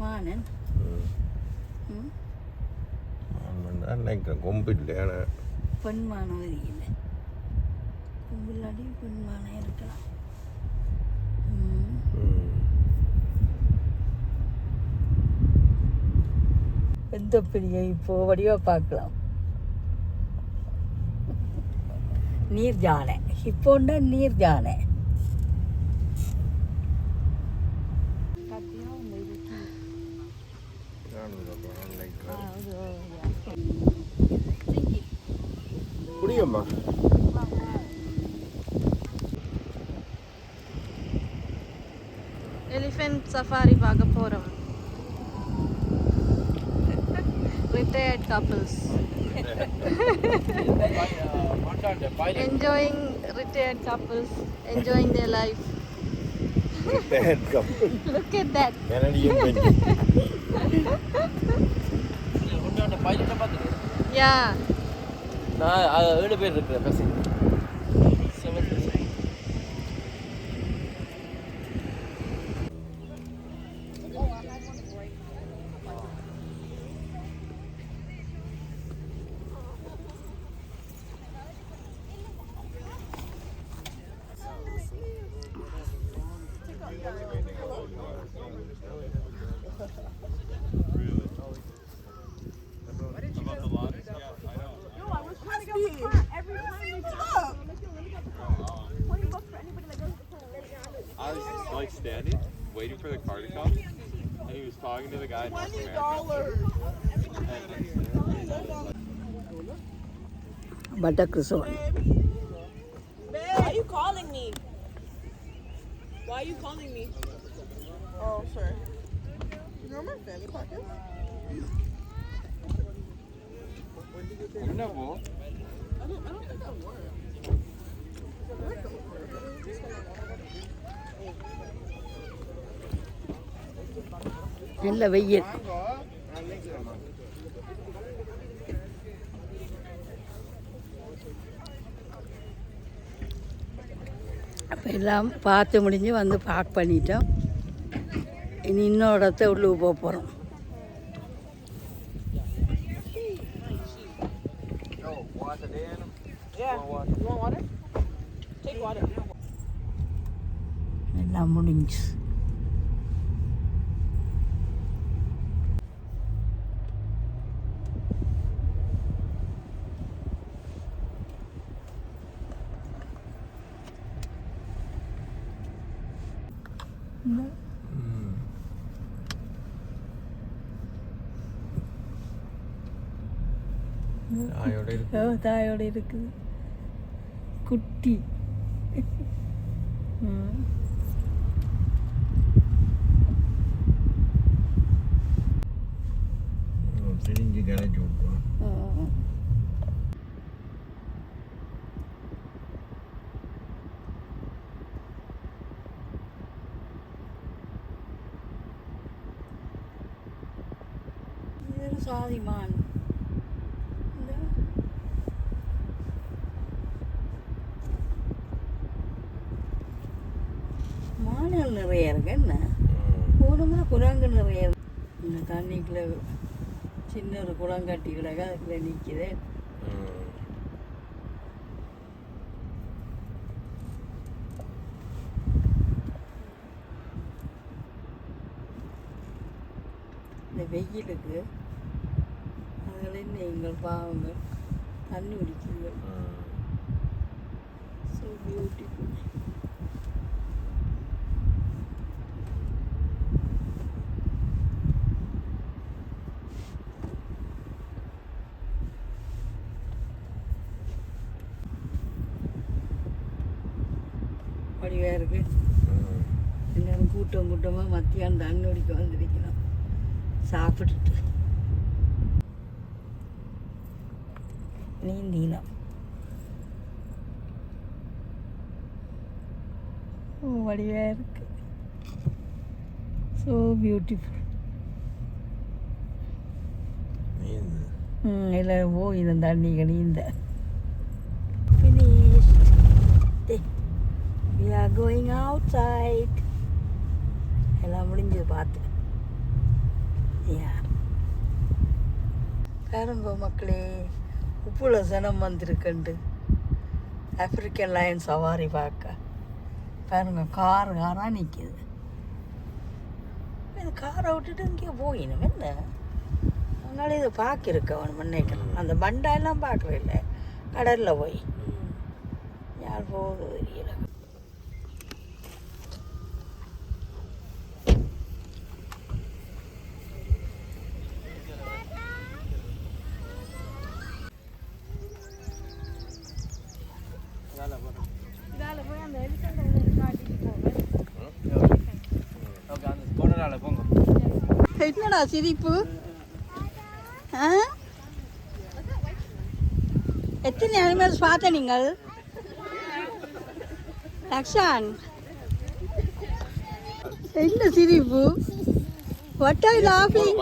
மானன் நினைக்கிறேன் கொம்பு இல்லை பெண்மானம் இல்லை கொம்பில்லாடி பெண்மானம் இருக்கலாம். எந்த பெரிய இப்போ வடிவாக பார்க்கலாம். நீர் ஜானை இப்போண்டா நீர் ஜானை புரியுமா? எலிஃபென்ட் சஃபாரி பார்க்க போகிறோம். Retired couples enjoying retired couples enjoying their life. Retired couple. Look at that. Yeah. நான் 7 பேர் இருக்கிற பசங்க. I was just like standing, waiting for the car to come, and he was talking to the guy in North America. Butter croissant. Why are you calling me? Why are you calling me? Oh, sorry. You're on my family podcast? No. I don't think I were. நல்ல வெயில். அப்போ எல்லாம் பார்த்து முடிஞ்சு வந்து park பண்ணிட்டோம். இனி இன்னொரு இடத்த உள்ளுக்கு போக போகிறோம். எல்லாம் முடிஞ்சு தாயோட இருக்குது குட்டி. தெரிஞ்சு கிளச்சி விட்டுருவோம். சாதிமான் மானல் நிறைய இருக்கு. என்ன போனோம்னா குரங்கு நிறைய இருக்கு. இந்த தண்ணிக்குள்ள சின்ன ஒரு குளம் கட்டி கிடக்க அதுக்குள்ள நிற்குது. இந்த வெயிலுக்கு அதில் நீங்கள் பாவங்கள் தண்ணி குடிக்குங்க. So beautiful. வடிவாக இருக்கு. எல்லாரும் கூட்டம் கூட்டமாக மத்தியானம் தண்ணி குடிக்க வந்திருக்கிறோம். சாப்பிட்டுட்டு நீந்தினோம். வடிவாக இருக்கு. So beautiful. எல்லோரும் போய் இந்த தண்ணிகள் நீந்த finished. We are going outside. எல்லாம் முடிஞ்சது பார்த்து யா பாருங்க மக்களே, உப்புல சனம் வந்திருக்குண்டு ஆப்பிரிக்கன் லயன் சவாரி பார்க்க. பாருங்க காராக நிற்கிது. இது காரை விட்டுட்டு இங்கே போயிடும் என்ன. அதனால இதை பார்க்கிருக்கவன் நினைக்கிறேன். அந்த பண்டாயெல்லாம் பார்க்கவே இல்லை, கடலில் போய் யார் போகுது தெரியல. என்னடா சிரிப்பு? எத்தனை அனிமல்ஸ் பார்த்த நீங்கள்? லக்ஷான் என்ன சிரிப்பு? What are you laughing?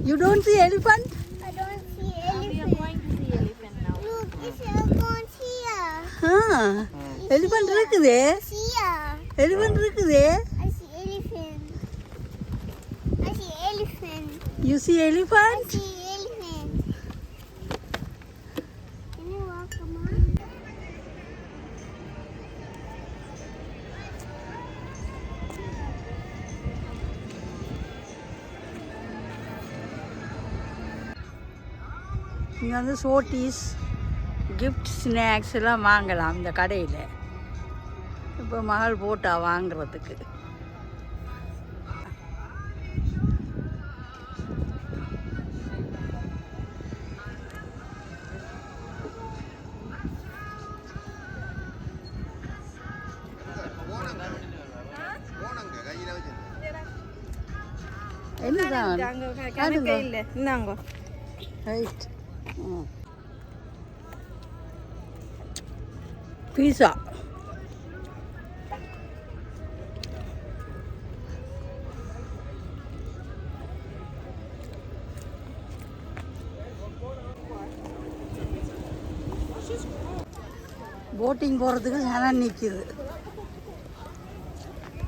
You don't see elephant? I don't see elephant. We are going to see elephant now. Look, it's elephant here. Elephant இருக்குது. Here. எலிஃபண்ட் இருக்குது. I see elephant. I see elephant. You see I elephant? see elephant. Can you walk, Mama? இங்கே வந்து சோட்டீஸ் gift snacks எல்லாம் வாங்கலாம் இந்த கடையில். இப்போ மகள் போட்டா வாங்குறதுக்கு. என்னதான் இல்லை இந்தாங்க. ரைட். பீஸா போட்டிங் போகிறதுக்கு சனம் நிற்கிது.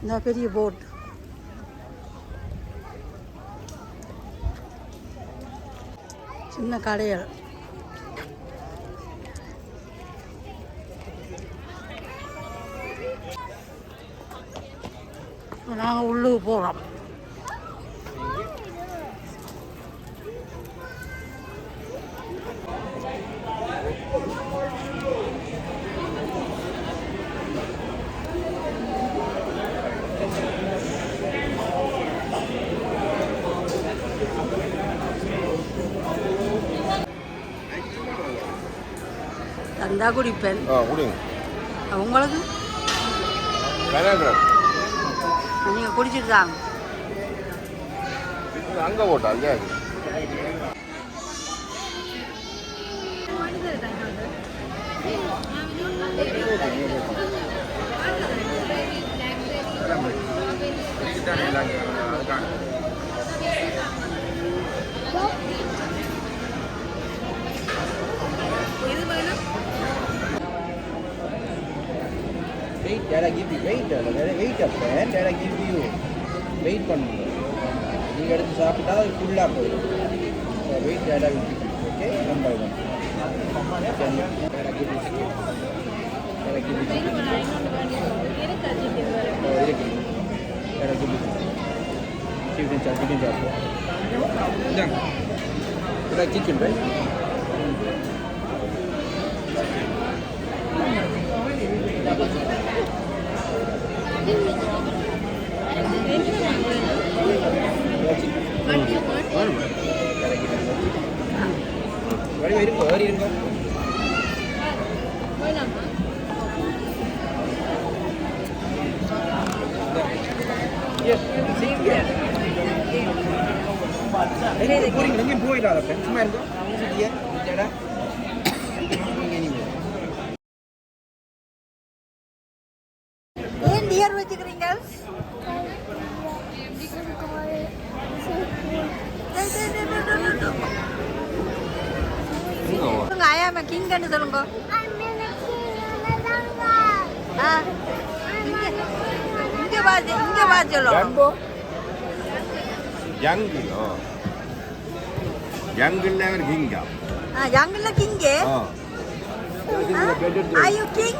இந்த பெரிய போட். சின்ன கடைகள். நாங்கள் உள்ளுக்கு போகிறோம். தந்தா குடிப்பேன். உங்களுக்கு நீங்கள் குடிச்சிட்டு தாங்க. அங்கே போட்டா இல்லையா? Wait, Dad, I give you wait up there. Dad, I give you wait பண்ணுங்க. நீங்க எடுத்து சாப்பிட்டா அது ஃபுல்லா போயிடும். So wait, Dad, I will give you. Okay, one by one. Dad, I give you chicken. Dad, I give you chicken. இருக்கு. Dad, I give you chicken chop. இந்தாங்க. Dad, chicken, right? ஏன் டியர் வச்சுக்கிறீங்க? ஐயாம கிங்கன்னு சொல்லுங்க. I'm in the king. இங்கே வா சொல்லணும் Jumbo? Jungle, oh. Jungle never king up. ஜங்கிளில் கிங்கே Oh. Are you king?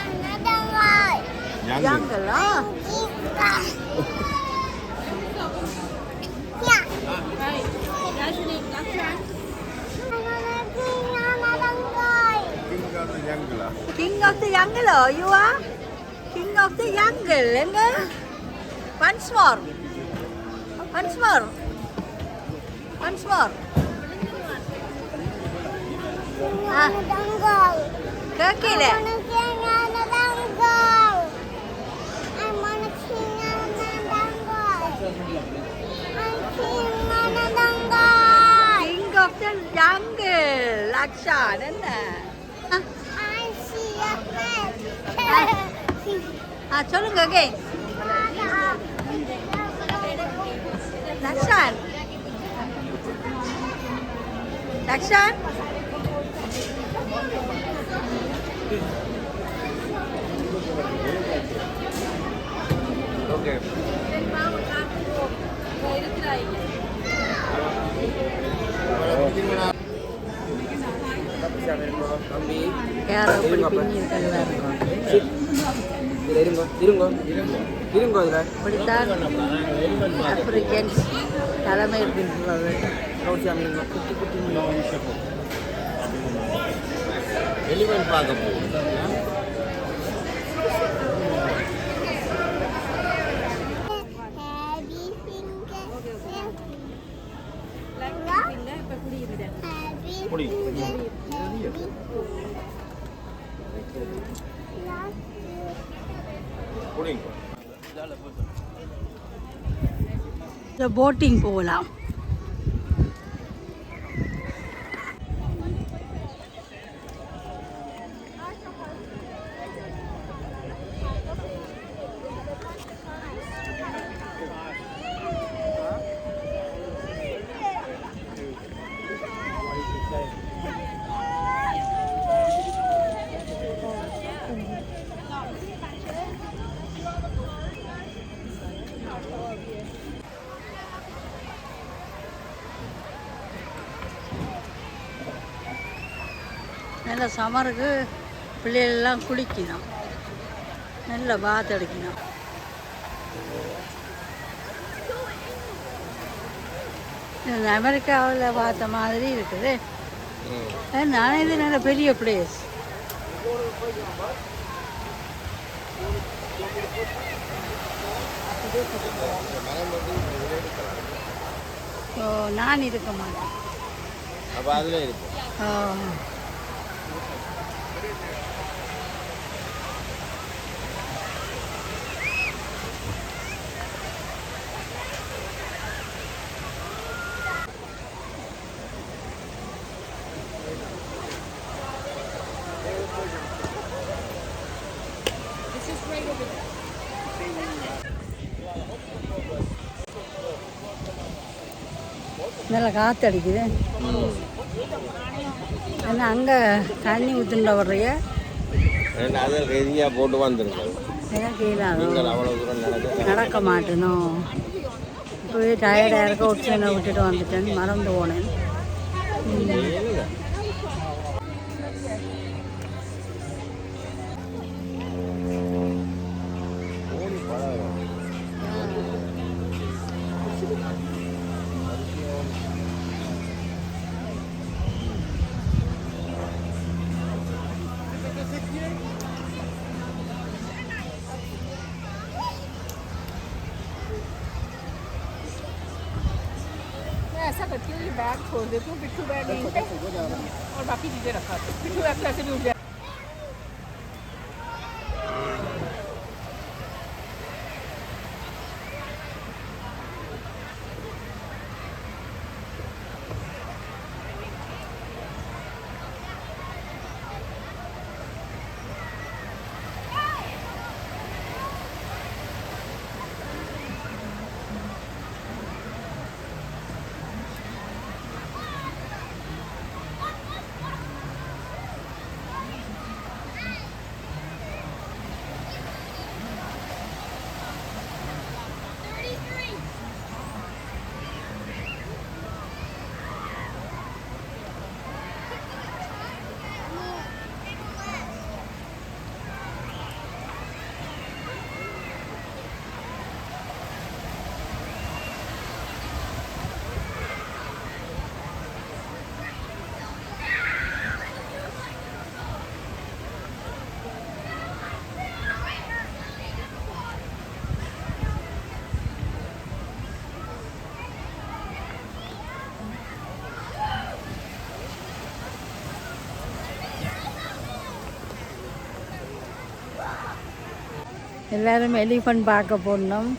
Another one. Jungle. Jungle, Yeah. King of the jungle. King of the jungle, you are? King of the jungle, enga? Once more. Once more. Once more. கேட்கல King of the jungle, Lakshan, என்ன? சொல்லுங்க again. Lakshan. Lakshan. Okay. யாரோ இப்படி பின்னி இருக்கிறதா இருக்கும் இப்படித்தான் Africans தலைமை பின்னுறது குட்டி குட்டி Elephant பார்க்க போகும். குடி. குடிங்க. போட்டிங் போகலாம் நல்ல சமருக்கு பிள்ளைகளெல்லாம் குளிக்கணும் நல்ல பாத் அடிக்கணும் அமெரிக்காவில் பார்த்த மாதிரி இருக்குது நானே இது நல்ல பெரிய பிளேஸ் ஸோ நான் இருக்க மாட்டேன் அப்போ அதில் இருக்கும். நல்லா காற்றடிக்குது ஏன்னா அங்கே தண்ணி ஊற்றுண்ட வர்றைய அதை ரெடியாக போட்டு வந்துருங்க. எனக்கு கீழே அவ்வளோ தூரம் நடக்க மாட்டேனும் இப்போவே டயர்டாக இருக்க ஒட்சனை விட்டுட்டு வந்துட்டேன் மறந்து போனேன் ऐसा करती हूँ ये बैग छोड़ देती हूँ पिट्ठू बैग यहीं पे और बाकी चीज़ें रखा दो पिट्ठू बैग ऐसे भी उठ जाए எல்லாரும் எலிஃபண்ட் பார்க்க போனோம்.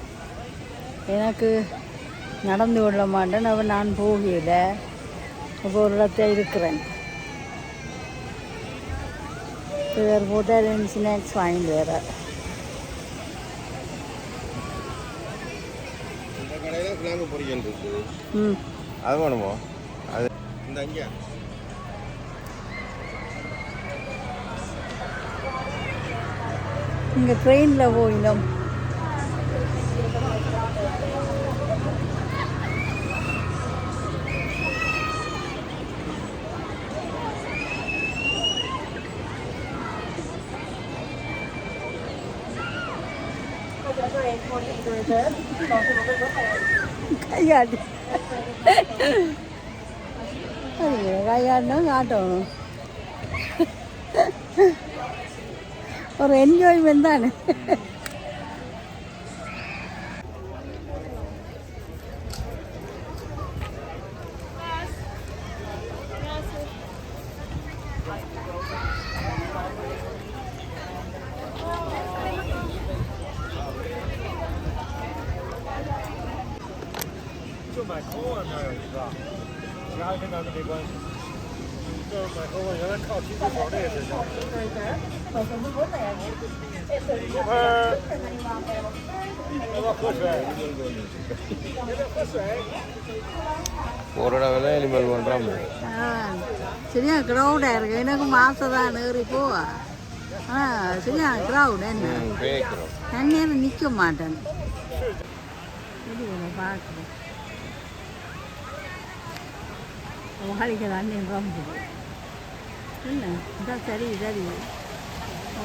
எனக்கு நடந்து கொள்ள மாட்டேன். அவன் நான் போகல. இப்போ ஒரு இடத்துல இருக்கிறேன். வேறு போட்டால் ஸ்நாக்ஸ் வாங்கிட்டு வேற. இந்த கடையில் கிழங்கு பொரியல் இருக்குது. ம், அது வேணுமோ? அது இந்த அங்கே இங்கே ட்ரெயினில் போயிடும். கையாடி கையாடினா காட்டணும். ஒரு என்ஜாய்மெண்ட் தானே.就买口吻那儿是吧？其他跟咱们没关系。就是买口吻，原来靠提出口那个学校。一会儿要不要喝水？要不要喝水？ ஒரு இடத்துல எலிமல் பண்ணுறான். சரியா க்ரௌடாக இருக்கு. எனக்கு மாதம் தான் ஏறி போவா. சரியா க்ரௌட் என்ன பேக்கிறோம். தண்ணீர் நிற்க மாட்டேன். பார்க்குறேன் வாழ்க்கை தண்ணி ரொம்ப என்ன இதான் சரி சரி. ஓ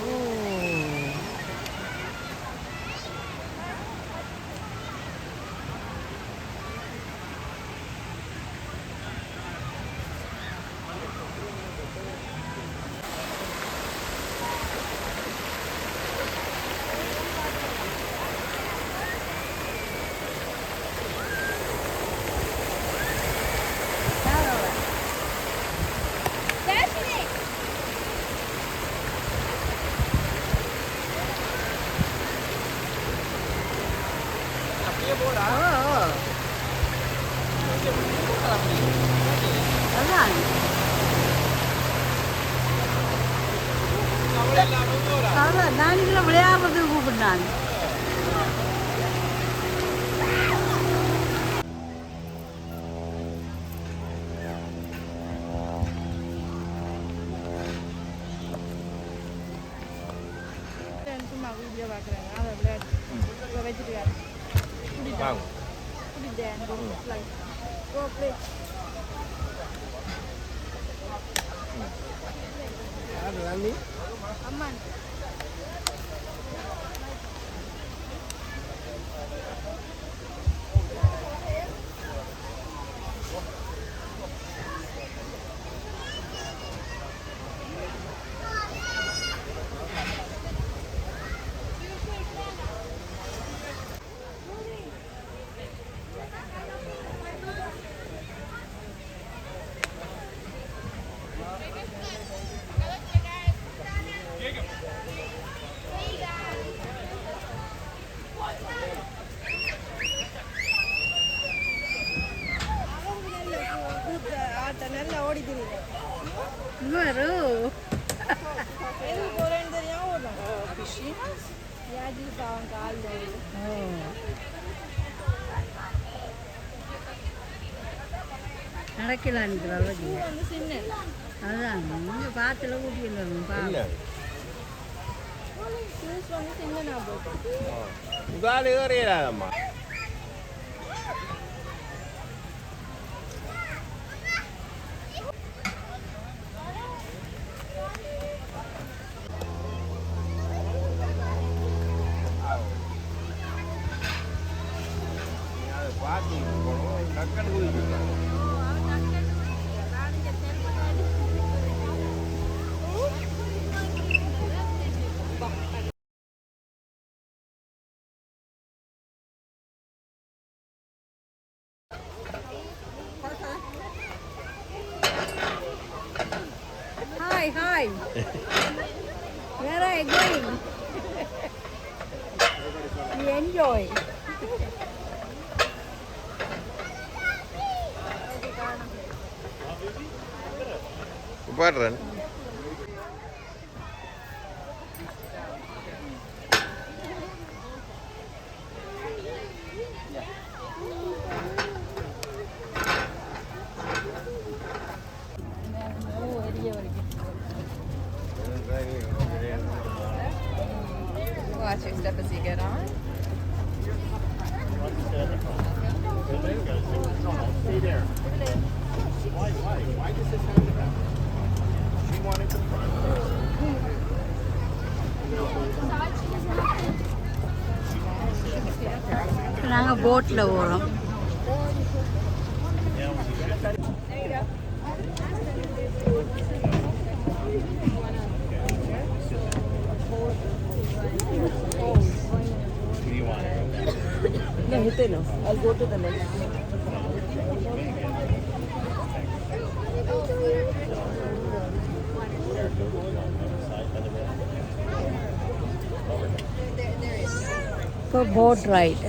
அதான் நான் இதில் விளையாடுறதுக்கு கூப்பிட்டான். சும்மா வீடியோ பார்க்குறாங்க. அதை விளையாட்டு வச்சுட்டு வாங்க. அம்மா நல்லா ஓடி தெரியுது. எதுக்கு போறேன்னு தெரியாம ஓடுறாங்க. ஃபிஷி யாஜி பாவம் கால் நடக்கலான்னு வந்து சின்ன அதான் நீங்கள் பாத்தில் கூட்டிட்டு வரணும். பாவம் ஷூஸ் வந்து சின்ன நான் போட்டேன். உதாரணம் ஏறிடாதம்மா. பார்த்து போகணும். டக்குன்னு குதிக்கணும். Hi, hi. Where are you going? You enjoy. பாடுறேன் Watch your step as you get on. Stay there. Why does this happen to her? She wanted to நாங்கள் போட்டில் போகிறோம். No, hit no. I'll go to the next. For boat ride.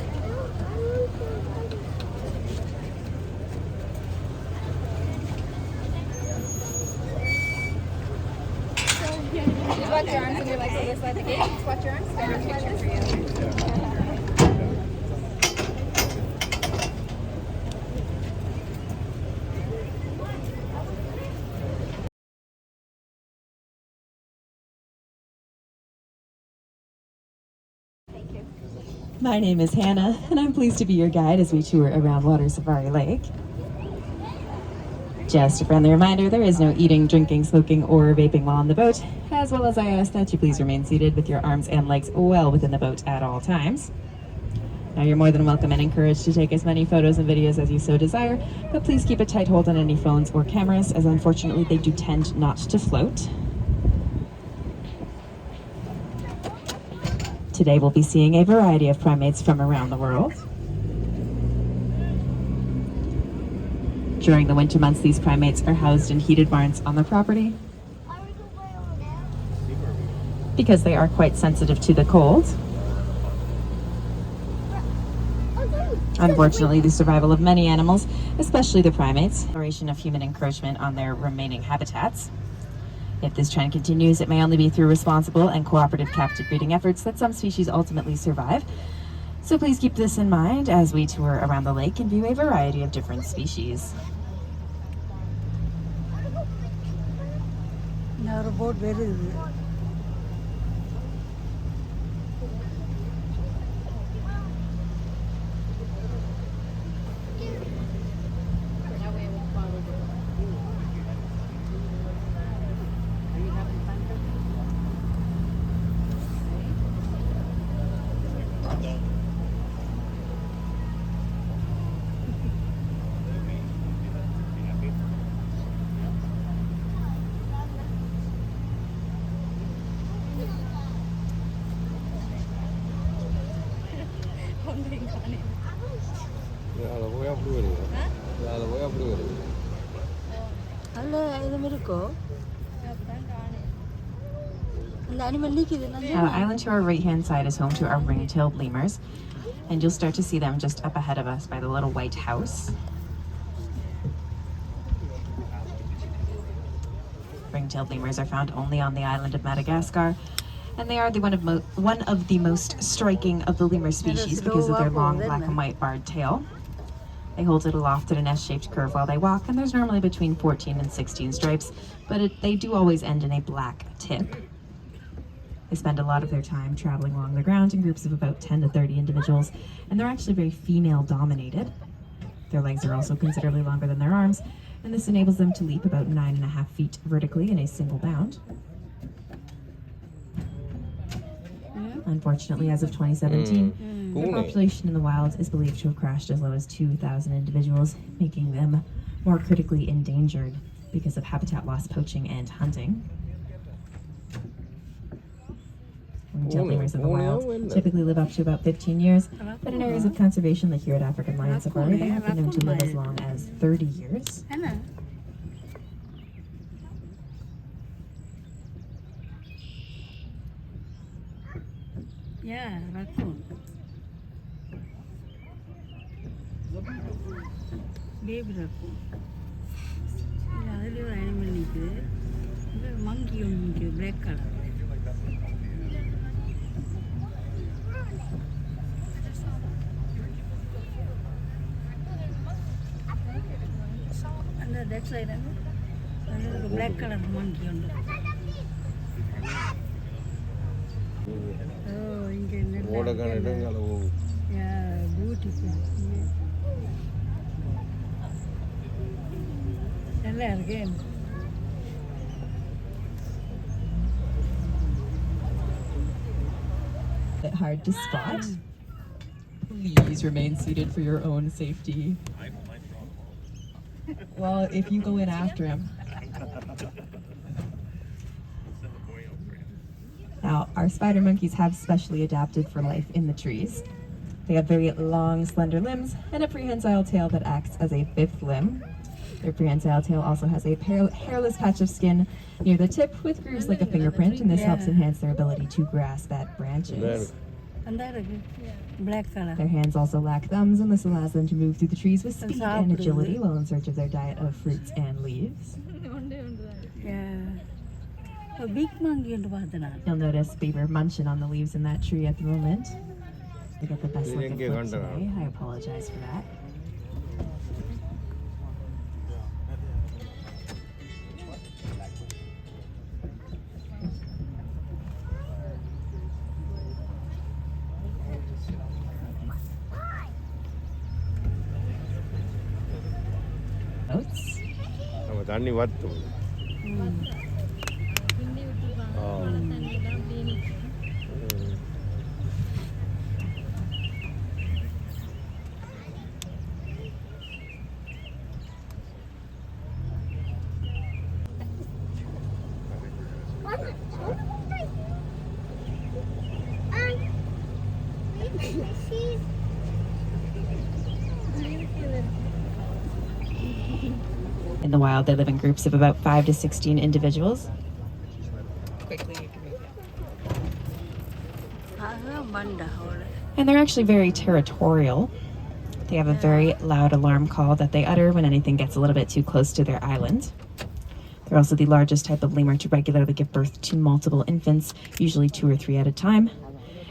Watch your arms and your legs on this side of the gate. Watch your arms. Got a picture for you. My name is Hannah, and I'm pleased to be your guide as we tour around Water Safari Lake. Just a friendly reminder, there is no eating, drinking, smoking, or vaping while on the boat, as well as I ask that you please remain seated with your arms and legs well within the boat at all times. Now, you're more than welcome and encouraged to take as many photos and videos as you so desire, but please keep a tight hold on any phones or cameras, as unfortunately they do tend not to float. Today we'll be seeing a variety of primates from around the world. During the winter months, these primates are housed in heated barns on the property because they are quite sensitive to the cold. Unfortunately, the survival of many animals, especially the primates, exploration of human encroachment on their remaining habitats. If this trend continues, it may only be through responsible and cooperative captive breeding efforts that some species ultimately survive. So please keep this in mind as we tour around the lake and view a variety of different species. இன்னொரு boat வருது. அதில் போய் அப்படி வருது அதில் போய் அப்படி வருது அல்ல இது இருக்கோ இந்த அனிமல் நிக்குது. Now, the island to our right-hand side is home to our ring-tailed lemurs, and you'll start to see them just up ahead of us by the little white house. Ring-tailed lemurs are found only on the island of Madagascar, and they are one of the most striking of the lemur species because of their long black and white barred tail. They hold it aloft at a nest-shaped curve while they walk, and there's normally between 14 and 16 stripes, but they do always end in a black tip. They spend a lot of their time traveling along the ground in groups of about 10 to 30 individuals, and they're actually very female-dominated. Their legs are also considerably longer than their arms, and this enables them to leap about 9.5 feet vertically in a single bound. Unfortunately, as of 2017, their population in the wild is believed to have crashed as low as 2,000 individuals, making them more critically endangered because of habitat loss, poaching, and hunting. Ring-tailed lemurs in the wild typically live up to about 15 years, but in areas of conservation like here at African Lion Safari, they have been known to live as long as 30 years. Yeah, raccoon. Baby ரக்கும் இல்லை அதுலேயே ஒரு animal நிற்குது மங்கி ஒன்று நிற்குது black colour அந்த that side அந்த ஒரு black colour மங்கி உண்டு ஓ இங்கே ஓடக்கான இடங்கள் போகும் பியூட்டிஃபுல் நல்லா இருக்கு Hard to spot. Please remain seated for your own safety. Well, if you go in after him. Now, our spider monkeys have specially adapted for life in the trees. They have very long, slender limbs and a prehensile tail that acts as a fifth limb. Their prehensile tail also has a hairless patch of skin near the tip with grooves like a fingerprint, and this helps enhance their ability to grasp at branches. அந்த இருக்கு black colour Their hands also lack thumbs, and this allows them to move through the trees with speed and agility while in search of their diet of fruits and leaves. Big monkey என்று பார்த்தேன் நான் You'll notice Beaver munching on the leaves in that tree at the moment. They get the best looking foot today. I apologize for that. Oats. நம்ம தண்ணி வத்தும் In the wild, they live in groups of about 5 to 16 individuals. அதுதான் பண்டா அவ்வளோ And they're actually very territorial. They have a very loud alarm call that they utter when anything gets a little bit too close to their island. They're also the largest type of lemur to regularly give birth to multiple infants, usually 2 or 3 at a time.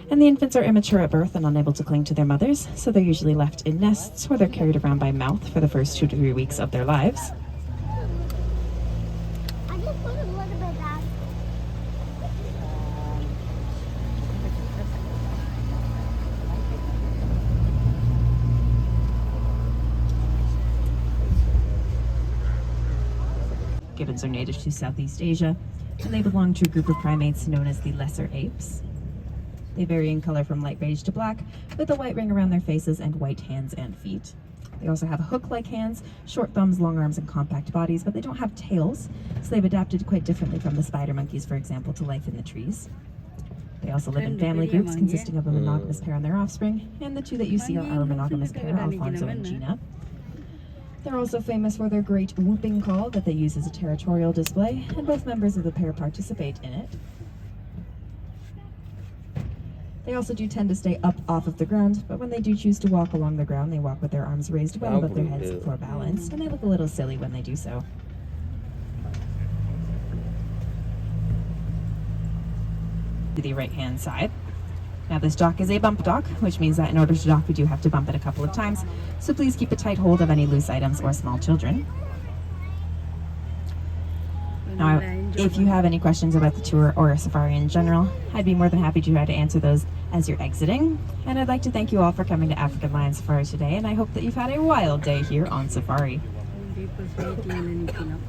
And the infants are immature at birth and unable to cling to their mothers, so they're usually left in nests where they're carried around by mouth for the first 2 to 3 weeks of their lives. I just put a little bit back. Gibbons are native to Southeast Asia, and they belong to a group of primates known as the lesser apes. They vary in color from light beige to black, with a white ring around their faces and white hands and feet. They also have hook-like hands, short thumbs, long arms, and compact bodies, but they don't have tails, so they've adapted quite differently from the spider monkeys, for example, to life in the trees. They also live in family groups consisting of a monogamous pair and their offspring, and the 2 that you see are our monogamous pair, Alfonso and Gina. They're also famous for their great whooping call that they use as a territorial display, and both members of the pair participate in it. They also do tend to stay up off of the ground, but when they do choose to walk along the ground, they walk with their arms raised well above their heads for balance, and they look a little silly when they do so. To the right-hand side. Now this dock is a bump dock, which means that in order to dock, we do have to bump it a couple of times, so please keep a tight hold of any loose items or small children. Now, if you have any questions about the tour or a safari in general, I'd be more than happy to try to answer those as you're exiting. And I'd like to thank you all for coming to African Lion Safari today, and I hope that you've had a wild day here on safari. Okay, now we done.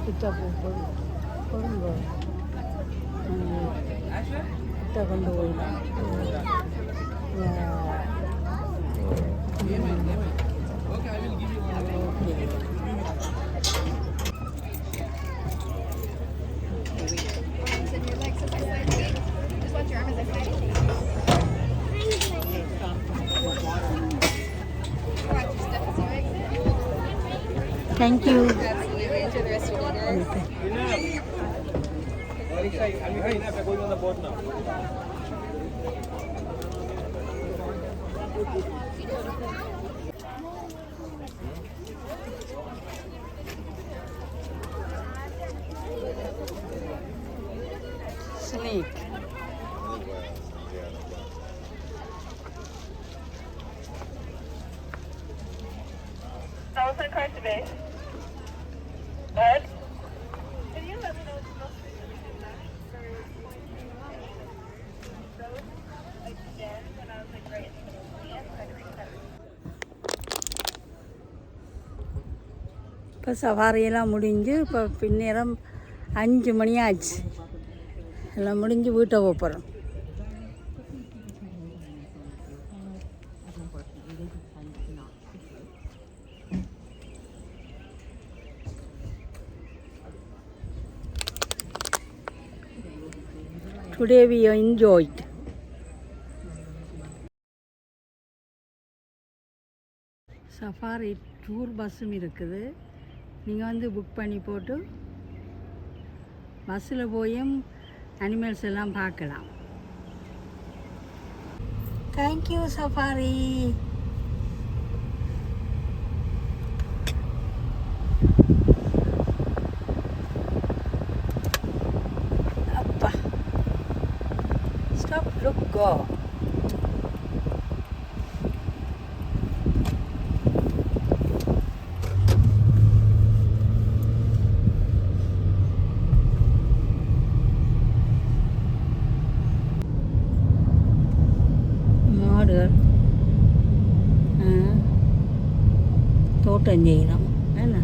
கிட்ட கொடுங்க கிட்ட கொண்டு போயிடலாம் Thank you. Snake. Thousand cars today. Bud? Can you let me know the most recent those like again when I was like right in the middle of the end, I had to reset. இப்போ சவாரியெல்லாம் முடிஞ்சு இப்போ பின்னேரம் 5 மணி ஆச்சு. எல்லாம் முடிஞ்சு வீட்டை போகிறோம். Today we enjoyed. Safari tour பஸ்ஸும் இருக்குது. நீங்கள் வந்து புக் பண்ணி போட்டு பஸ்ஸில் போயும் அனிமல்ஸ் எல்லாம் பார்க்கலாம். Thank you safari. அப்பா ஸ்டாப் லுக் கோ. தோட்டம் செய்யணும் என்ன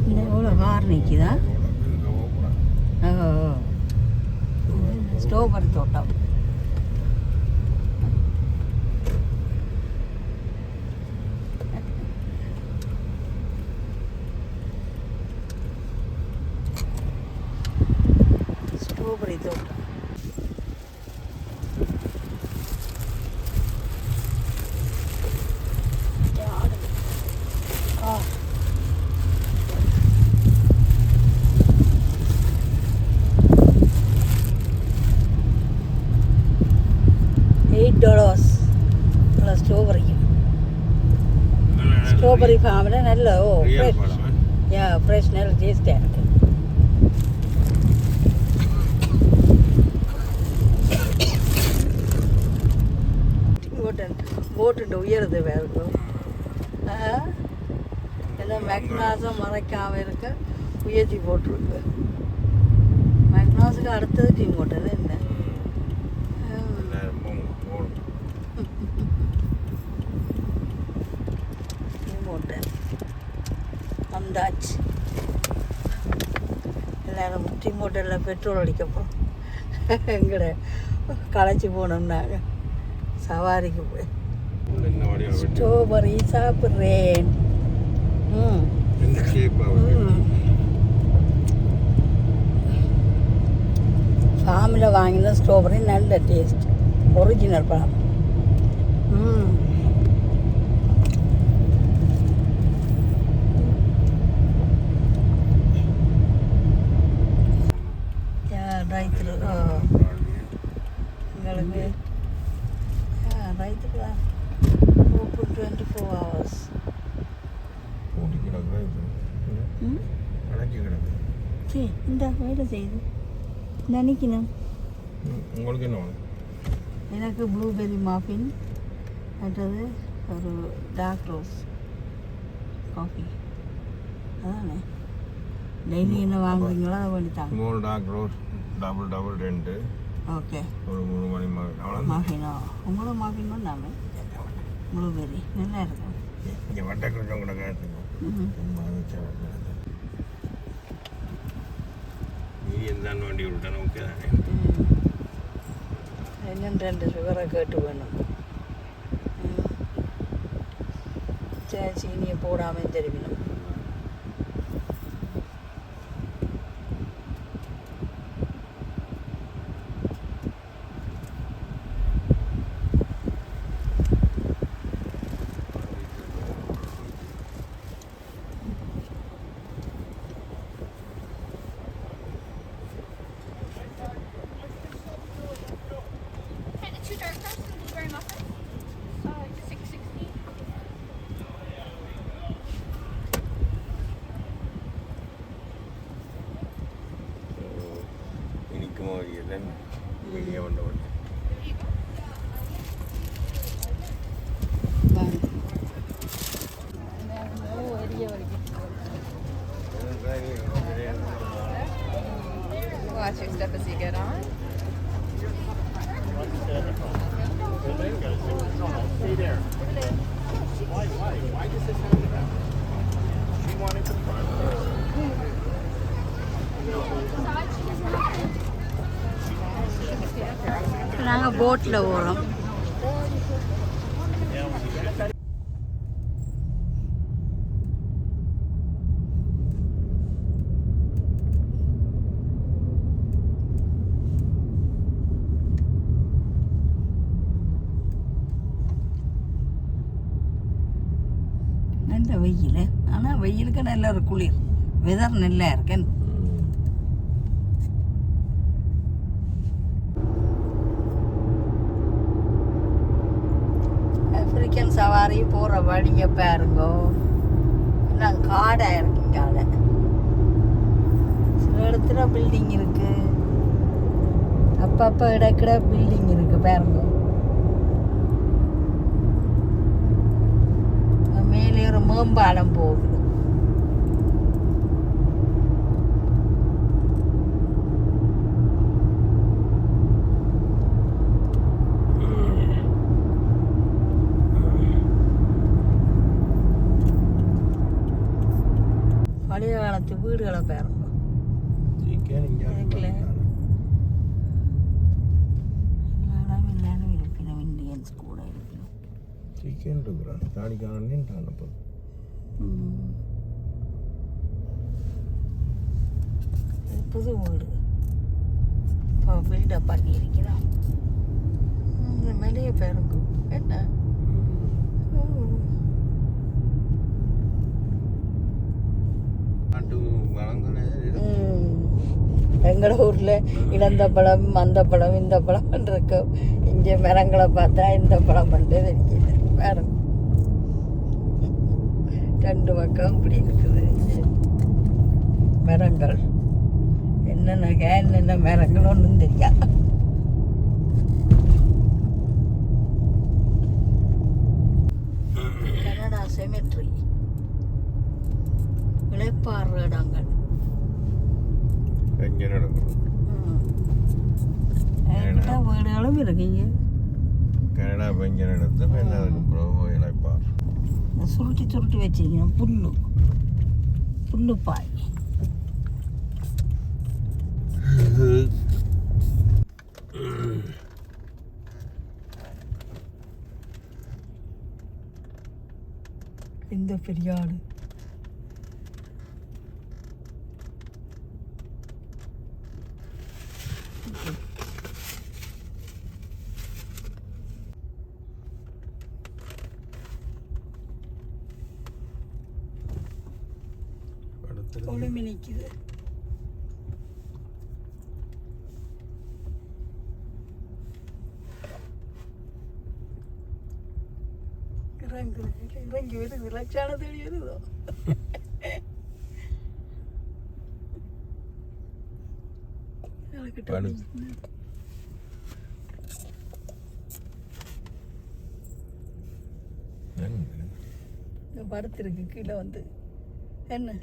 இந்த எவ்வளோ கார் நிற்குதா? ஓ ஸ்ட்ராபெரி தோட்டம். ஸ்ட்ராபெரி தோட்டம். $8 plus ஸ்ட்ராபெரி ஃபார்மில் நல்ல ஃப்ரெஷ் நல்ல டேஸ்டாக இருக்குது. போட்டு உயருது வேறு எல்லாம் மெக்னாஸும் மறைக்காமல் இருக்க உயர்த்தி போட்டிருக்கு. மெக்னாஸுக்கு அடுத்தது டீம் போட்டது என்ன வந்தாச்சு. எல்லாரும் டீம் ஹோட்டலில் பெட்ரோல் அடிக்கப்போம். எங்கட களைச்சி போனோம்னாங்க சவாரிக்கு போய் ஸ்ட்ராபெரி சாப்பிட்றேன். ஃபார்மில் வாங்கின ஸ்ட்ராபெரி நல்ல டேஸ்ட், ஒரிஜினல் பழம். ரைతులు எங்களுக்கு ரைతులు ஓப்பன் 24 hours. இந்த வேலை செய்யுது நினைக்கணும். உங்களுக்கு என்ன? எனக்கு ப்ளூபெர்ரி மாஃபின், மற்றது ஒரு டார்க் ரோஸ் காஃபி. அதானே டெய்லி என்ன வாங்குறீங்களோ அதை பண்ணித்தாங்க. 3 டார்க் ரோஸ் டபுள் 2. ஓகே. ஒரு 3 மணி மாஃபினோ உங்களும் மாஃபின் பண்ணாமல் ப்ளூபெர்ரி நல்லா இருக்கும். இங்கே வட்டக்கிழக்கம் கூட நீ எந்த வண்டி விட்டானே ஓகே தானே. இன்னும் 2 சுகரை கேட்டு வேணும். சீனியை போடாமல் தெரிவிக்கணும். இனிக்குமோ எல்லாம் வெளியே வந்தவன் Watch your step as you get on. Stay there. Why does this happen to them? She wanted to நாங்கள் போட்டில் போகிறோம். நல்ல வெயில், ஆனால் வெயிலுக்கு நல்ல ஒரு குளிர், வெதர் நல்லா இருக்கு. ஆப்பிரிக்கன் சவாரி போகிற வழியை பாருங்கோ, எல்லாம் காடாக இருக்குங்க. சில இடத்துல பில்டிங் இருக்கு, அப்பப்போ இடக்கிட பில்டிங் இருக்கு பாருங்க. மேலே ஒரு மேம்பாலம் போகுது. பழைய காலத்து வீடுகளை பாருங்க. எல்லாரும் இருக்கணும், இந்தியன்ஸ் கூட இருக்கணும். சிக்கன் இருக்கிறான் தாடிக்கான புது வீடு இப்போ பில்டப் பண்ணியிருக்கிறான். இந்த மேலேயே பாருங்க என்ன எங்களோட ஊரில் இழந்த பழம், அந்த பழம், இந்த பழம் இருக்கும். இங்கே மரங்களை பார்த்தா இந்த பழம் மட்டும் தெரியுது பாருங்க. ரெண்டு பக்கம் இப்படி இருக்குது மரங்கள். என்னென்ன மரங்கள் ஒன்றும் தெரியா. கனடா செமெட்ரி, இளைப்பாறு இடங்கள் வீடுகளும் இருக்குங்க. கனடா பெஞ்சன் எடுத்து இளைப்பார் சுருட்டி சுருட்டி வச்சிருக்கேன். புல்லு பாய். இந்த பெரிய ஆடு கொழும்பி நிற்குது. இறங்கி வருது, லட்சான தேடி வருதோ. படுத்திருக்கு கீழே வந்து என்ன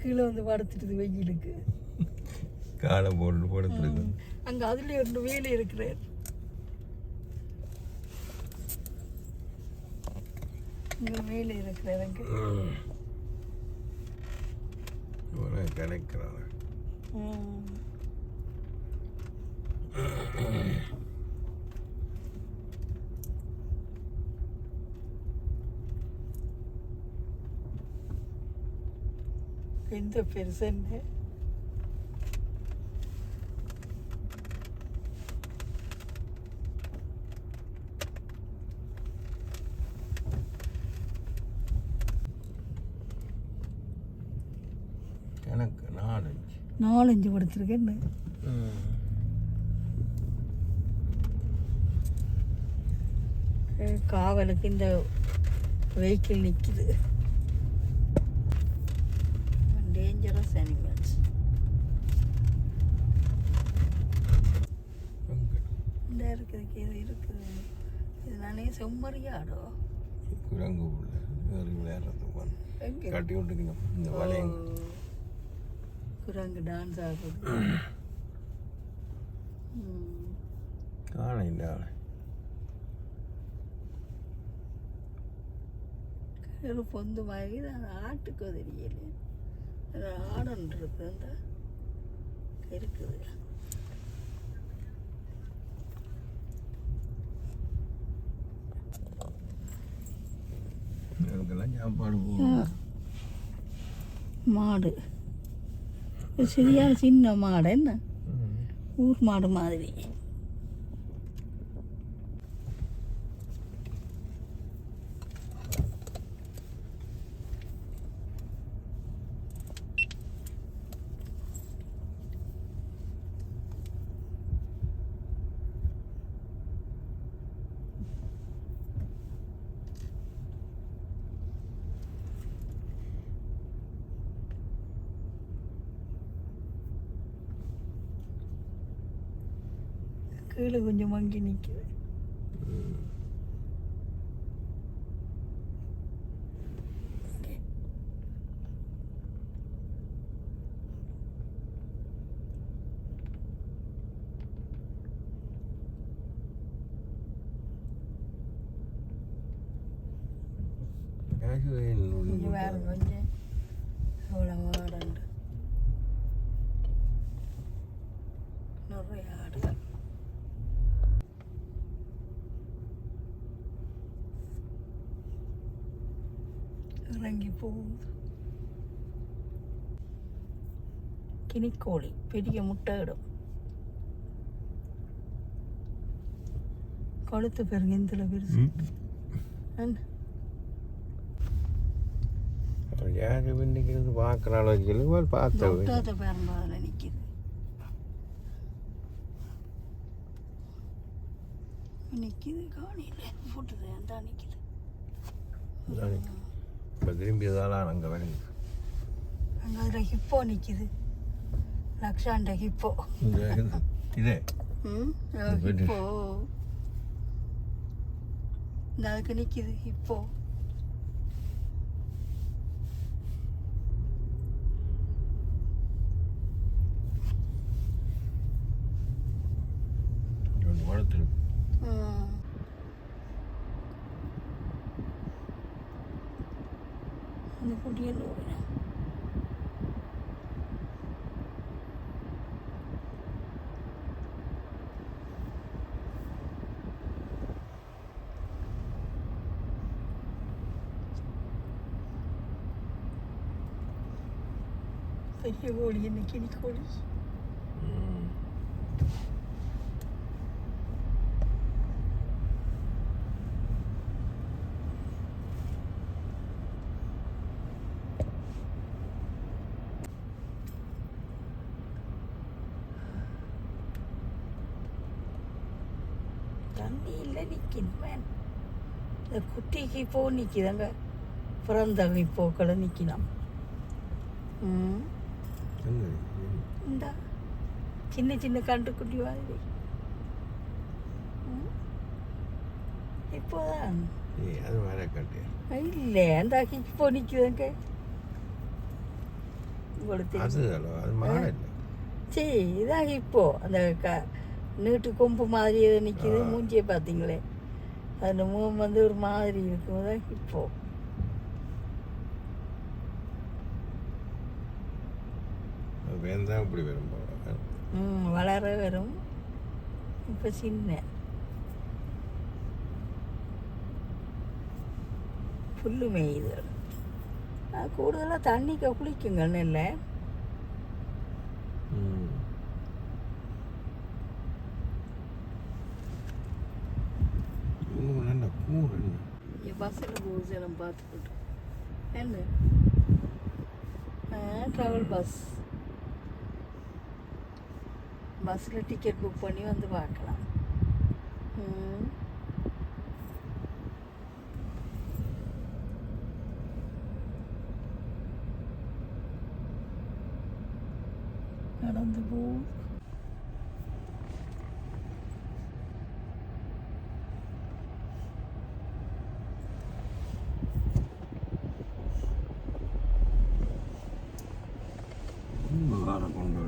கீழே வந்து படுத்துட்டு வெயிலுக்கு காலை போட்டு படுத்துருக்கு. அங்கே அதுலேயே ரெண்டு வேலை இருக்கிறார். இங்கே வேலை இருக்கிறார். அங்கே கணக்கிறாங்க. எந்த பெருசு என்ன எனக்கு 4-5 கொடுத்துருக்கேன்னு காவலுக்கு இந்த வெஹிக்கிள் நிற்குது டேஞ்சரஸ் அனிமல்ஸ் இந்த இருக்குதுக்கு இது இருக்குது இது நானே செம்மறியாடோ குரங்கு விளையாடுறதுக்கு கட்டி விட்டுக்கணும் இந்த வளையம் குரங்கு டான்ஸ் ஆகுது காண இந்த ஆளை ஒரு பொந்து மாதிரி அது ஆட்டுக்கு தெரியல அது ஆடன்னு இருக்குது அந்த இருக்குது எனக்கெல்லாம் சாப்பாடு மாடு சரியான சின்ன மாடு என்ன ஊர் மாடு மாதிரி கீழே கொஞ்சம் மங்கி நிற்குது கொஞ்சம் வேறு கொஞ்சம் எவ்வளோ ஆடுண்டு நிறைய ஆடுகள் இறங்கி போகுது கினிக்கோழி பெரிய முட்டை இடும் கழுத்து பெருங்க இதில் பெருசு யார் இன்னைக்கு பார்க்குற அளவுக்கு பார்த்த பேரம்பா அதில் நிற்கிது நிற்கிது காணியில் போட்டுது அந்த நிற்கிது இப்போ திரும்பி தான் அங்கே வருங்க அங்கே அதில் ஹிப்போ நிற்கிது லக்ஷாண்ட ஹிப்போ இதே ஹிப்போ இந்த அதுக்கு நிற்கிது ஹிப்போ வளர்த்துருக்கு அந்த குட்டியில் பெரிய கோழி என்ன கிளி கோழி தண்ணியில் நிற்கணும் இந்த குட்டிக்கு இப்போ நிற்கிதாங்க பிறந்த இப்போக்களை நிற்கலாம் இந்த சின்ன சின்ன கண்டுக்குட்டி மாதிரி இப்போதான் அது வேற கட்டு இல்லை அந்த இப்போ நிற்குதுங்க அது மாடு இல்லை சரி இதாக இப்போ அந்த நீட்டு கொம்பு மாதிரி எதை நிற்கிது மூஞ்சியை பார்த்தீங்களே அந்த முகம் வந்து ஒரு மாதிரி இருக்கும் தான் இப்போ வேந்தான் இப்படி வரும் வளர வரும் இப்போ சின்ன புல்லு மேயுது கூடுதலாக தண்ணிக்கு குளிக்குங்க நெல்லை. என்ன கூறு பஸ்ஸில் போகுது நம்ம பார்த்துக்கிட்டு என்ன ட்ராவல் பஸ்ஸில் டிக்கெட் புக் பண்ணி வந்து பார்க்கலாம். நடந்து போகுது. வேற கொண்டு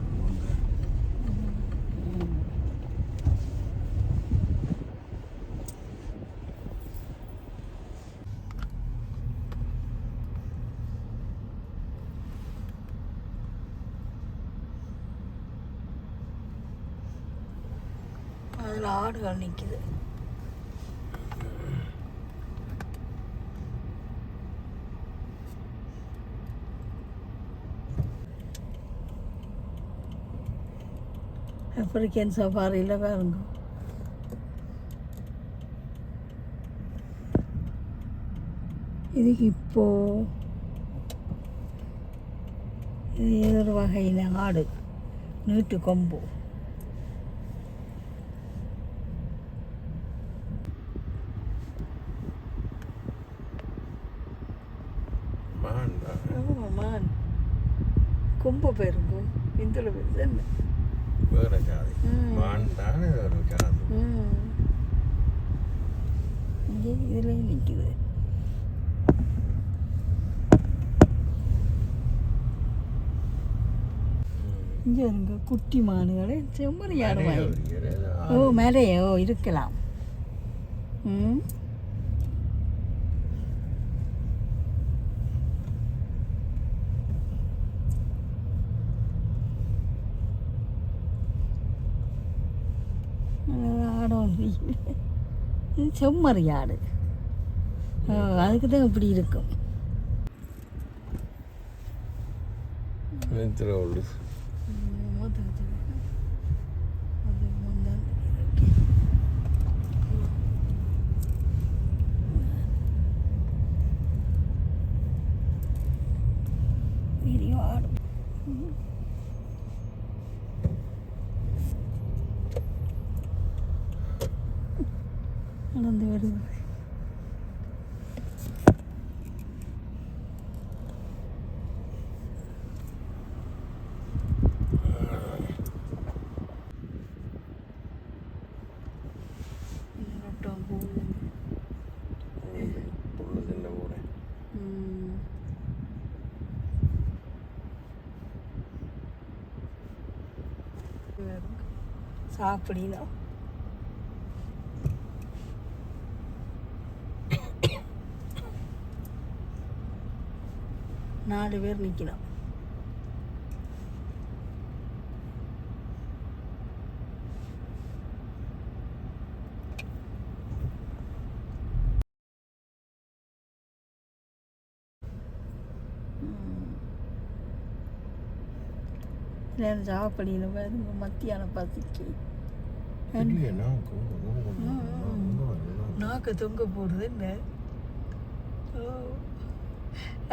அதில் ஆடுகள் நிற்குது. ஆப்பிரிக்கன் சஃபாரியில் பாருங்க. இதுக்கு இப்போது இது ஏதோ வகையின ஆடு, நீட்டு கொம்பு. மான் கொம்பு பேருங்க இந்தில் பேர் என்ன வேற ஜாதி மான் தானே ஒரு ஜாதி. இங்கே இதுலேயும் நிற்குது. இங்கே இருங்க குட்டி மானுகளே செம்மறி ஆடுவாங்க. ஓ மேலேயோ இருக்கலாம். ஆடும் இது செம்மறி ஆடு. அதுக்கு தான் இப்படி இருக்கும். வீடியோ ஆடும். நடந்து வருது. சாப்பிடணும். நாலு பேர் நிற்கணும். சாப்பிடணும் பாருங்க மத்தியான பசிக்கு. நாக்கு தொங்க போடுறது என்ன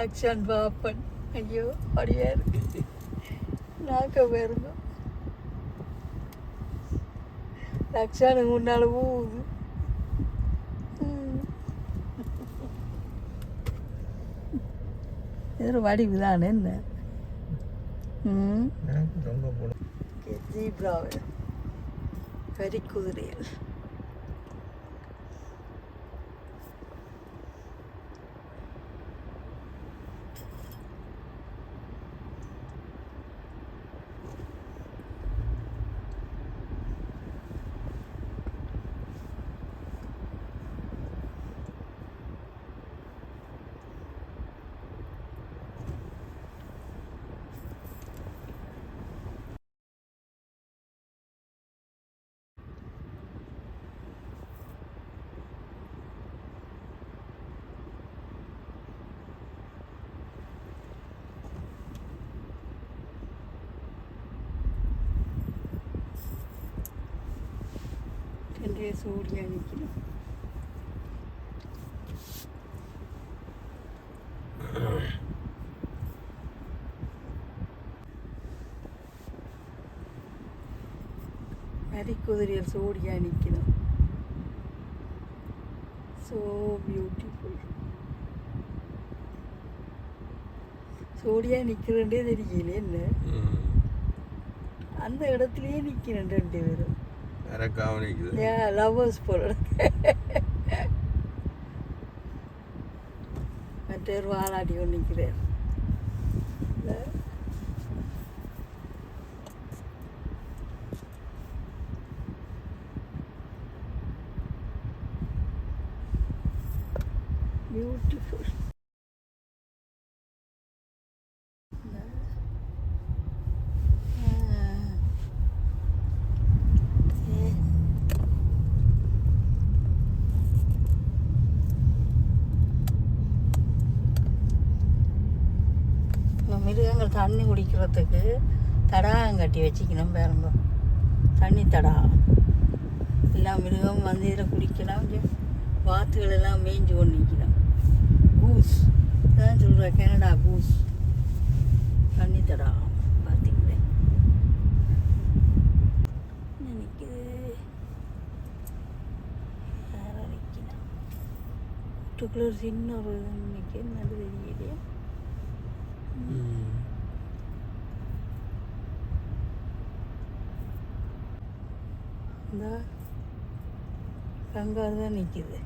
அக்ஷன் பாப்பன். ஐயோ அப்படியே இருக்கு நாக்க பாருங்க. லக்ஷானுக்கு முன்னால போகுது. இது வடிவு தானே என்ன. ஜீப்ராவை கரிக்குதிரையில் சூடியாக நிற்கணும். மரிக்குதிரையில் சோடியாக நிற்கணும். So beautiful. சோடியாக நிற்கிறேன்டே தெரியல. என்ன அந்த இடத்துலயே நிற்கிறேன் 2 பேரும். லவ்வர்ஸ் போல. மற்றவர் வாலாட்டி கொண்டு நிற்கிறார். பியூட்டிஃபுல். மிருகங்கள் தண்ணி குடிக்கிறதுக்கு தடாகம் கட்டி வச்சுக்கணும் பாருங்க. தண்ணி தடாகம் எல்லா மிருகம் வந்து இதில் குடிக்கலாம். வாத்துகள் எல்லாம் மேய்ஞ்சு கொண்டு நிற்கலாம். கூஸ் தான் சொல்கிறேன், கனடா கூஸ். தண்ணி தடாகம் பார்த்தீங்களே நிற்குது. யாராக நிற்கலாம். வீட்டுக்குள்ள ஒரு சின்ன ஒரு நிற்க நடு தெரியலையே. இந்த கங்காரு தான் நிற்கிது.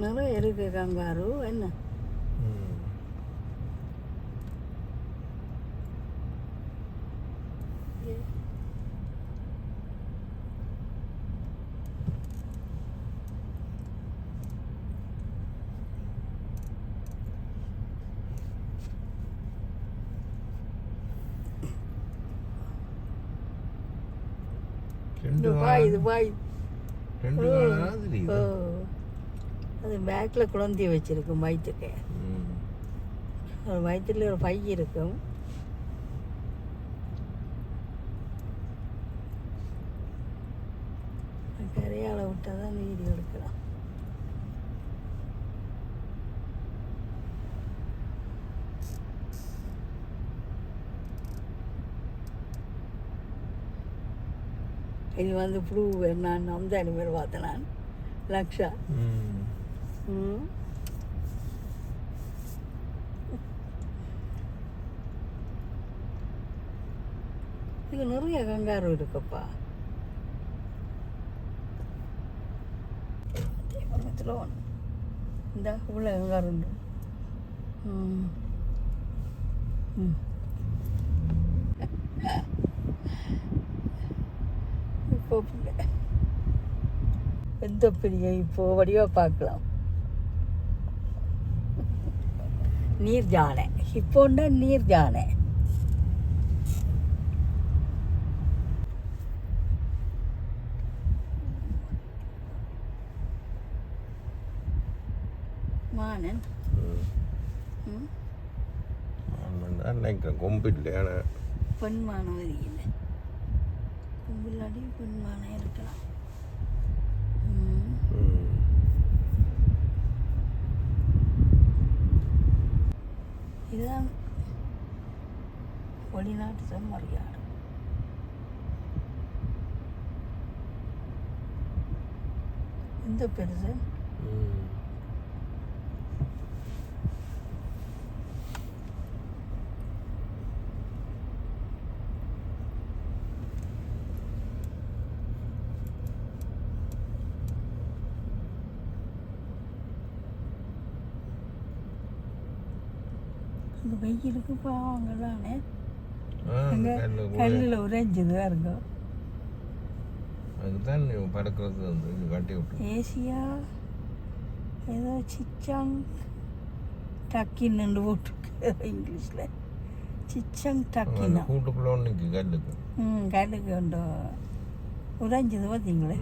நிறைய இருக்கு கங்காரு. என்ன துபாய் அது பேக்கில் குழந்தைய வச்சிருக்கும். வயிற்றுக்கு ஒரு வயிற்றுல ஒரு பை இருக்கும். கரையால் விட்டால் தான் வீடியோ எடுக்கலாம். இது வந்து ப்ளூ நான் அந்த அனிமல் பார்த்தேன் நான். லக்ஷா இது நிறைய கங்காரு இருக்குப்பா. இந்த உள்ள கங்காரு உண்டு. இப்போ எந்த பெரிய இப்போ வடிவாக பார்க்கலாம். நீர் ஜானை இப்போண்டா நீர் ஜானை. மானன் கொம்பில்ல பெண்மானம் இல்லை. கொம்பில்லாடி பெண்மானம் இருக்கலாம். இதுதான் வெளிநாட்டு செம்மறியாடு. இந்த பெருசு இந்த வெயிலுக்கு பாவங்களானே கல்லில் உறைஞ்சதுதான் இருக்கும். அதுதான் பறக்கிறது வந்து காட்டி விட்டு ஏசியா ஏதோ சிச்சாங் டக்கின்னு போட்டுருக்கு இங்கிலீஷில். சிச்சாங் டக்கின்னா கூட்டுக்குள்ள நிற்கும் கல்லுக்கு. கல்லுக்கு உண்டு உறைஞ்சது பார்த்தீங்களே.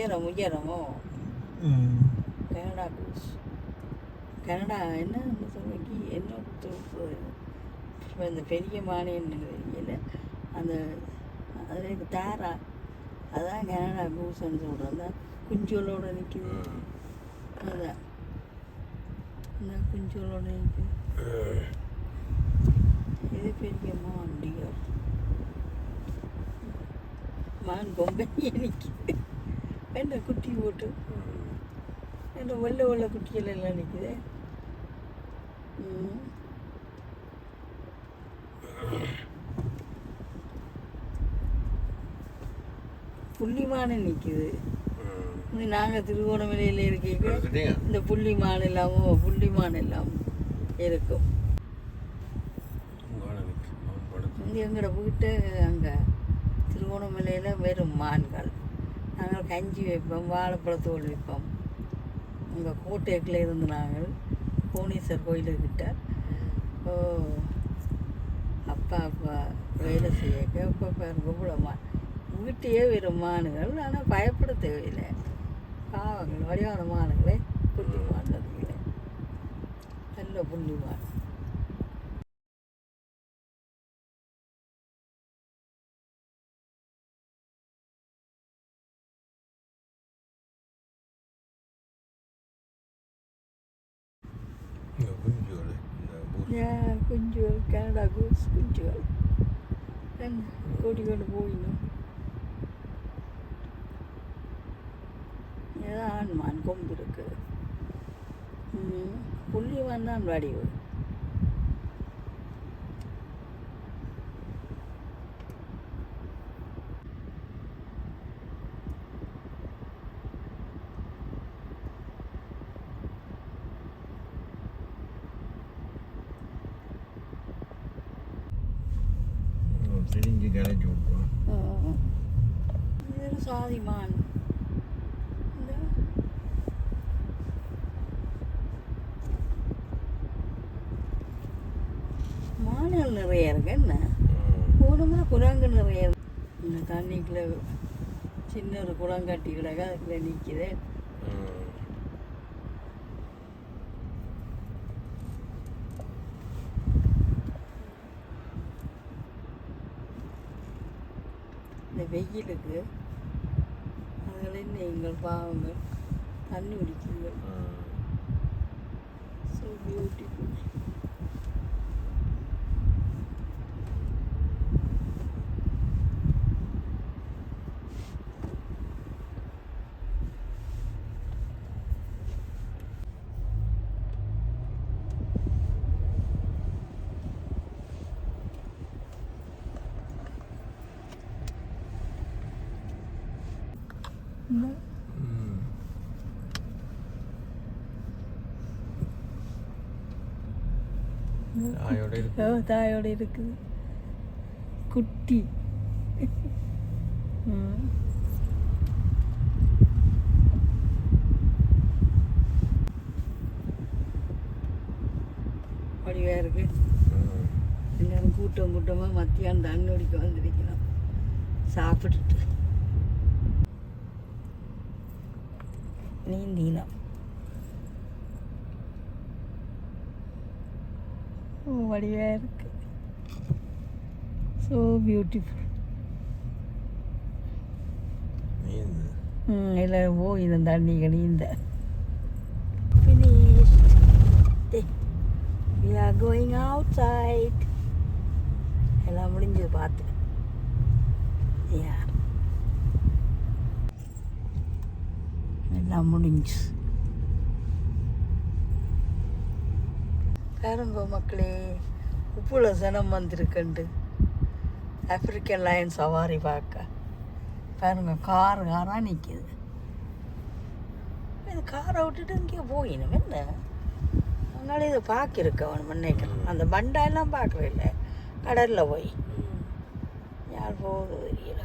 உயரமோ கனடா கூஸ் கனடா என்ன சொல்லுங்க என்ன சொல்கிறது இப்போ இந்த பெரிய மானே என்ன தெரியல அந்த அதில் தாரா அதான் கனடா கூஸ்ன்னு சொல்கிறது அந்த குஞ்சோலோட நிற்கிது அதான் அந்த குஞ்சோலோட நிற்கிது இது பெரிய மான் டியர் மான் பொம்பையே நிற்கிது என்ன குட்டி போட்டு என்ன வெள்ளை குட்டிகள் எல்லாம் நிற்குது புள்ளிமான நிற்குது நாங்கள் திருவோணமலையில் இருக்க இந்த புள்ளிமான் எல்லாம் இருக்கும் எங்களோட வீட்டு அங்கே திருவோணமலையில் வெறும் மான்கள் நாங்கள் கஞ்சி வைப்போம் வாழைப்பழத்தோடு வைப்போம் அங்கே கோட்டைக்கில் இருந்து நாங்கள் கோணேஸ்வர் கோயிலுக்கிட்ட அப்பா வேலை செய்ய அப்பா பாருங்க மான் வீட்டையே வெறும் மானுகள் ஆனால் பயப்பட தேவையில்லை பாவங்கள் வடிவான மானுங்களே புள்ளிமான் அதுங்களே நல்ல புள்ளிமான் குஞ்சுகள் கனடா கூஸ் குஞ்சுகள் கூட்டிக்கொண்டு போயிடும் ஏதோ ஆண்மான் கொம்பு இருக்கு புள்ளிமான் தான் வடிவு பிரிஞ்சு கிளச்சி விட்டுருவோம். இது ஒரு சாதி மான் மான்கள் நிறைய இருக்கு என்ன போனோம்னா குரங்கு நிறைய இருக்கு இந்த தண்ணிக்குள்ள சின்ன ஒரு குளங்கட்டி கிடக்க அதுக்குள்ள நிற்கிது இந்த வெயிலுக்கு அதுகளில் நீங்கள் பாவங்கள் தண்ணி குடிக்குங்கள் ஸோ பியூட்டிஃபுல் தாயோட இருக்குது குட்டி வடிவா இருக்கு எல்லாரும் கூட்டமாக மத்தியானம் தண்ணி குடிக்க வந்திருக்கணும் சாப்பிட்டுட்டு நீந்தினம் வடிவா இருக்கு ஸோ பியூட்டிஃபுல் எல்லோரும் போய் இந்த தண்ணிகள் நீந்த finished we are going outside எல்லாம் முடிஞ்சது பார்த்து எல்லாம் முடிஞ்சு பாருங்க மக்களே உப்புல சனம் வந்திருக்குண்டு ஆப்பிரிக்கன் லயன் சவாரி பார்க்க பாருங்க காராக நிற்கிது இது காரை விட்டுட்டு இங்கே போயிடும் என்ன அதனால இதை பார்க்கிருக்க அவன் நினைக்கிறேன் அந்த பண்டாயெல்லாம் பார்க்கவே இல்லை கடலில் போய் யார் போகுது தெரியல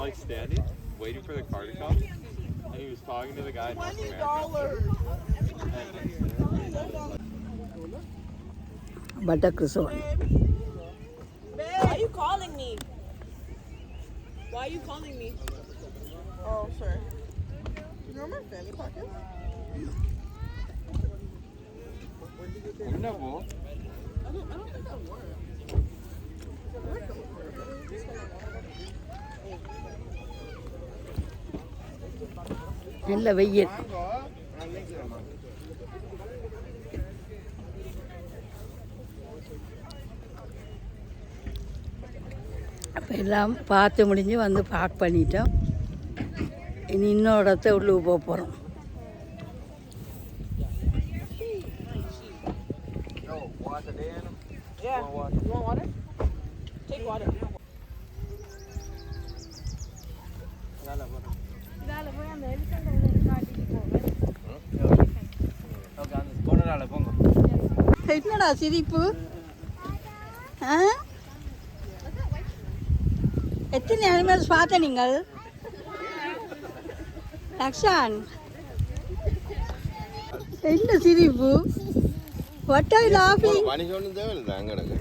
like standing, waiting for the car to come, and he was talking to the guy in North America. Butter கிறிஸ்தவன். Why are you calling me? Why are you calling me? Oh, sorry. You know my fanny pocket? என்ன போ I don't think that works. நல்ல வெயில். அப்போ எல்லாம் பார்த்து முடிஞ்சு வந்து பார்க் பண்ணிட்டோம். இனி இன்னொரு இடத்த உள்ளே போக போகிறோம். Yeah. You want water? Take water. இதால போய் அந்த எலிஃபென்ட் காட்டிட்டு போவேன். ஓகே அந்த போனதால போங்க. என்னடா சிரிப்பு? ஆ? எத்தனை அனிமல்ஸ் பார்த்த நீங்கள்? லக்ஷான் என்ன சிரிப்பு? What are you laughing? மனுஷன் ஒன்றும் தேவையில்லை அங்கே எனக்கு.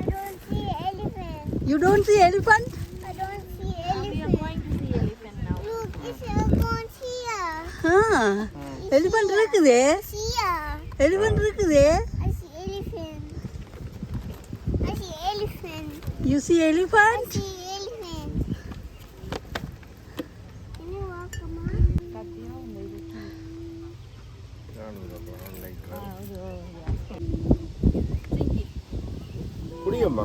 I don't see elephant. You don't see elephant? I don't see We are elephant. going to see elephant now. Look, it's elephant here. Elephant இருக்குதே. Here. எலிஃபண்ட் இருக்குதே. I see elephant. I see elephant. You see I elephant? see elephant. Can you walk, Mama? குடியம்மா